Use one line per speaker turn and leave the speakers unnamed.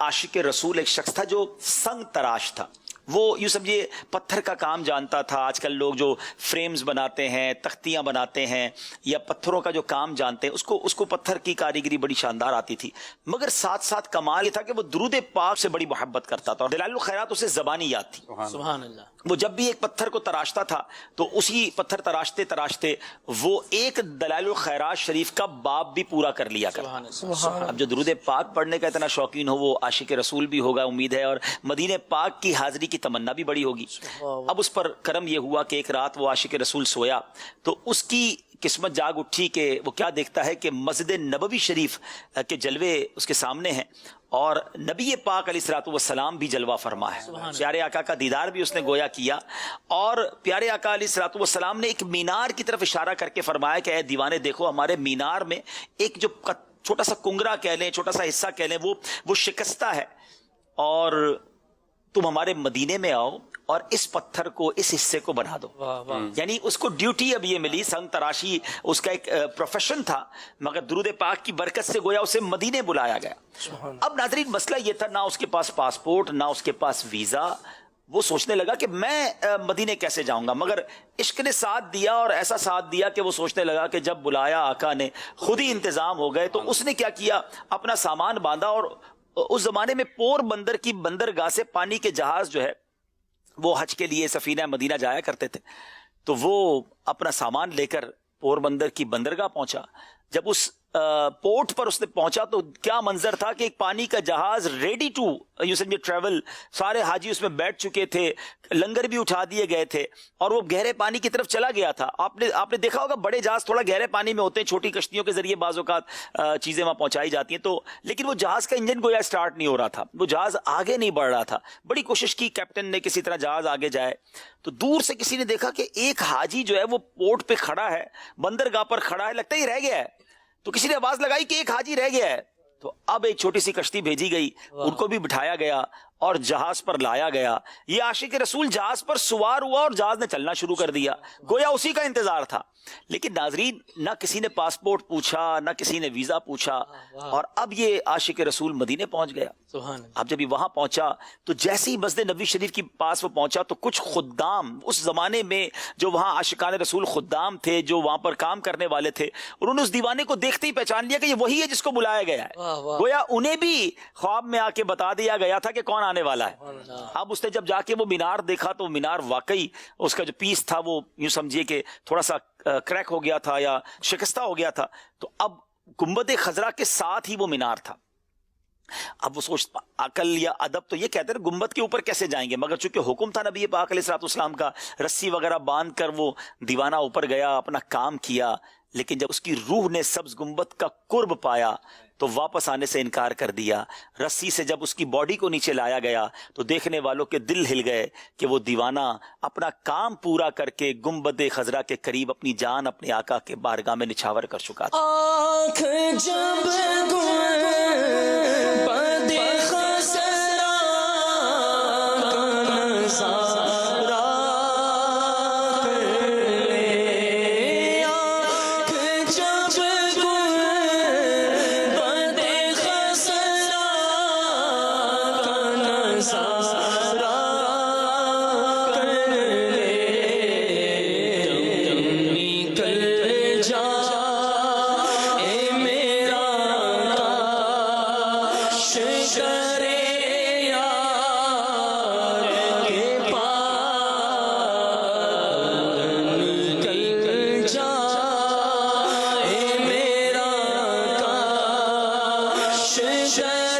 عاشق رسول ایک شخص تھا جو سنگ تراش تھا. وہ یوں سمجھیے پتھر کا کام جانتا تھا. آج کل لوگ جو فریمز بناتے ہیں, تختیاں بناتے ہیں, یا پتھروں کا جو کام جانتے ہیں, اس کو پتھر کی کاریگری بڑی شاندار آتی تھی. مگر ساتھ ساتھ کمال یہ تھا کہ وہ درود پاک سے بڑی محبت کرتا تھا, اور دلائل الخیرات اسے زبانی یاد تھی.
سبحان اللہ.
وہ جب بھی ایک پتھر کو تراشتا تھا تو اسی پتھر تراشتے تراشتے وہ ایک دلائل الخیرات شریف کا باب بھی پورا کر لیا کرتا. اب جو درود پاک پڑھنے کا اتنا شوقین ہو وہ عاشق رسول بھی ہوگا امید ہے, اور مدینہ پاک کی حاضری کی تمنا بھی بڑی ہوگی. اب اس پر کرم یہ ہوا کہ ایک رات وہ عاشق رسول سویا تو اس کی قسمت جاگ اٹھی کہ وہ کیا دیکھتا ہے کہ مسجد نبوی شریف کے جلوے اس کے سامنے ہیں, اور نبی پاک علیہ الصلوۃ والسلام بھی جلوہ فرما ہے. پیارے آقا کا دیدار بھی اس نے گویا کیا, اور پیارے آقا علیہ الصلوۃ والسلام نے ایک مینار کی طرف اشارہ کر کے فرمایا کہ اے دیوانے دیکھو, ہمارے مینار میں ایک جو چھوٹا سا کنگرا کہہ لیں, چھوٹا سا حصہ کہہ لیں, وہ شکستہ ہے, اور تم ہمارے مدینے میں آؤ اور اس پتھر کو, اس حصے کو بنا دو. یعنی اس کو ڈیوٹی اب یہ ملی, سنگ تراشی اس کا ایک پروفیشن تھا, مگر درود پاک کی برکت سے گویا اسے مدینے بلایا گیا. اب ناظرین مسئلہ یہ تھا, نہ اس کے پاس پاسپورٹ, نہ اس کے پاس ویزا. وہ سوچنے لگا کہ میں مدینے کیسے جاؤں گا, مگر عشق نے ساتھ دیا, اور ایسا ساتھ دیا کہ وہ سوچنے لگا کہ جب بلایا آقا نے, خود ہی انتظام ہو گئے. تو اس نے کیا کیا, اپنا سامان باندھا, اور اس زمانے میں پور بندر کی بندرگاہ سے پانی کے جہاز جو ہے وہ حج کے لیے سفینہ مدینہ جایا کرتے تھے. تو وہ اپنا سامان لے کر پور بندر کی بندرگاہ پہنچا. جب اس پورٹ پر اس نے پہنچا تو کیا منظر تھا کہ ایک پانی کا جہاز ریڈی ٹو یو سمجھے ٹریول, سارے حاجی اس میں بیٹھ چکے تھے, لنگر بھی اٹھا دیے گئے تھے, اور وہ گہرے پانی کی طرف چلا گیا تھا. آپ نے دیکھا ہوگا بڑے جہاز تھوڑا گہرے پانی میں ہوتے ہیں, چھوٹی کشتیوں کے ذریعے بعض اوقات چیزیں وہاں پہنچائی جاتی ہیں. تو لیکن وہ جہاز کا انجن گویا سٹارٹ نہیں ہو رہا تھا, وہ جہاز آگے نہیں بڑھ رہا تھا. بڑی کوشش کی کیپٹن نے کسی طرح جہاز آگے جائے, تو دور سے کسی نے دیکھا کہ ایک حاجی جو ہے وہ پورٹ پہ کھڑا ہے, بندرگاہ پر کھڑا ہے, لگتا ہی رہ گیا ہے. تو کسی نے آواز لگائی کہ ایک حاجی رہ گیا ہے. تو اب ایک چھوٹی سی کشتی بھیجی گئی, ان کو بھی بٹھایا گیا اور جہاز پر لایا گیا. یہ عاشق رسول جہاز پر سوار ہوا اور جہاز نے چلنا شروع کر دیا, گویا اسی کا انتظار تھا. لیکن ناظرین نہ کسی نے پاسپورٹ پوچھا, نہ کسی نے ویزا پوچھا, اور اب یہ عاشق رسول مدینے پہنچ گیا. اب جب یہ وہاں پہنچا تو جیسے ہی مسجد نبوی شریف کے پاس وہ پہنچا تو کچھ خدام, اس زمانے میں جو وہاں عاشقان رسول خدام تھے, جو وہاں پر کام کرنے والے تھے, انہوں نے اس دیوانے کو دیکھتے ہی پہچان لیا کہ یہ وہی ہے جس کو بلایا گیا ہے. گویا انہیں بھی خواب میں آ کے بتا دیا گیا تھا کہ کون آنے والا ہے. اب اس نے جب جا کے وہ مینار دیکھا تو مینار واقعی اس کا جو پیس تھا وہ یوں سمجھیے کہ تھوڑا سا کریک ہو گیا تھا یا شکستہ ہو گیا تھا. تو اب گنبد خضرا کے ساتھ ہی وہ مینار تھا. اب وہ سوچتا, عقل یا ادب تو یہ کہتے ہیں گنبد کے اوپر کیسے جائیں گے, مگر چونکہ حکم تھا نبی پاک علیہ الصلوۃ والسلام کا, رسی وغیرہ باندھ کر وہ دیوانہ اوپر گیا, اپنا کام کیا. لیکن جب اس کی روح نے سبز گنبد کا قرب پایا تو واپس آنے سے انکار کر دیا. رسی سے جب اس کی باڈی کو نیچے لایا گیا تو دیکھنے والوں کے دل ہل گئے کہ وہ دیوانہ اپنا کام پورا کر کے گنبد خضرا کے قریب اپنی جان اپنے آقا کے بارگاہ میں نچھاور کر چکا تھا.
آنکھ جب گنبد خضرا کا نظارہ شہر